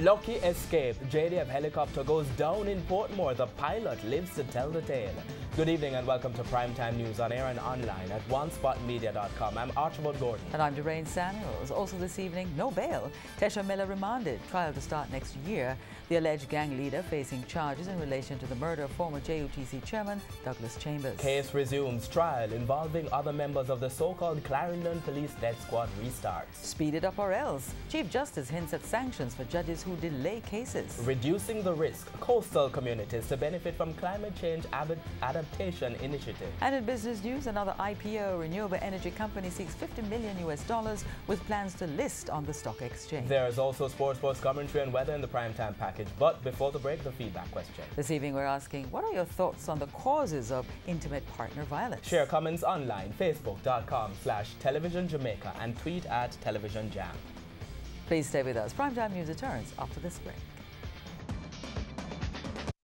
Lucky escape. JDF helicopter goes down in Portmore. The pilot lives to tell the tale. Good evening and welcome to Primetime News on air and online at onespotmedia.com. I'm Archibald Gordon. And I'm Doreen Samuels. Also this evening, no bail. Tesha Miller remanded. Trial to start next year. The alleged gang leader facing charges in relation to the murder of former JUTC chairman Douglas Chambers. Case resumes. Trial involving other members of the so-called Clarendon Police Death Squad restarts. Speed it up or else. Chief Justice hints at sanctions for judges who delay cases. Reducing the risk. Coastal communities to benefit from climate change adaptation initiative. And in business news, another IPO renewable energy company seeks $50 million with plans to list on the stock exchange. There is also sports commentary and weather in the primetime package. But before the break, the feedback question. This evening we're asking, what are your thoughts on the causes of intimate partner violence? Share comments online, facebook.com/television Jamaica and tweet at television jam. Please stay with us. Primetime News returns after this break.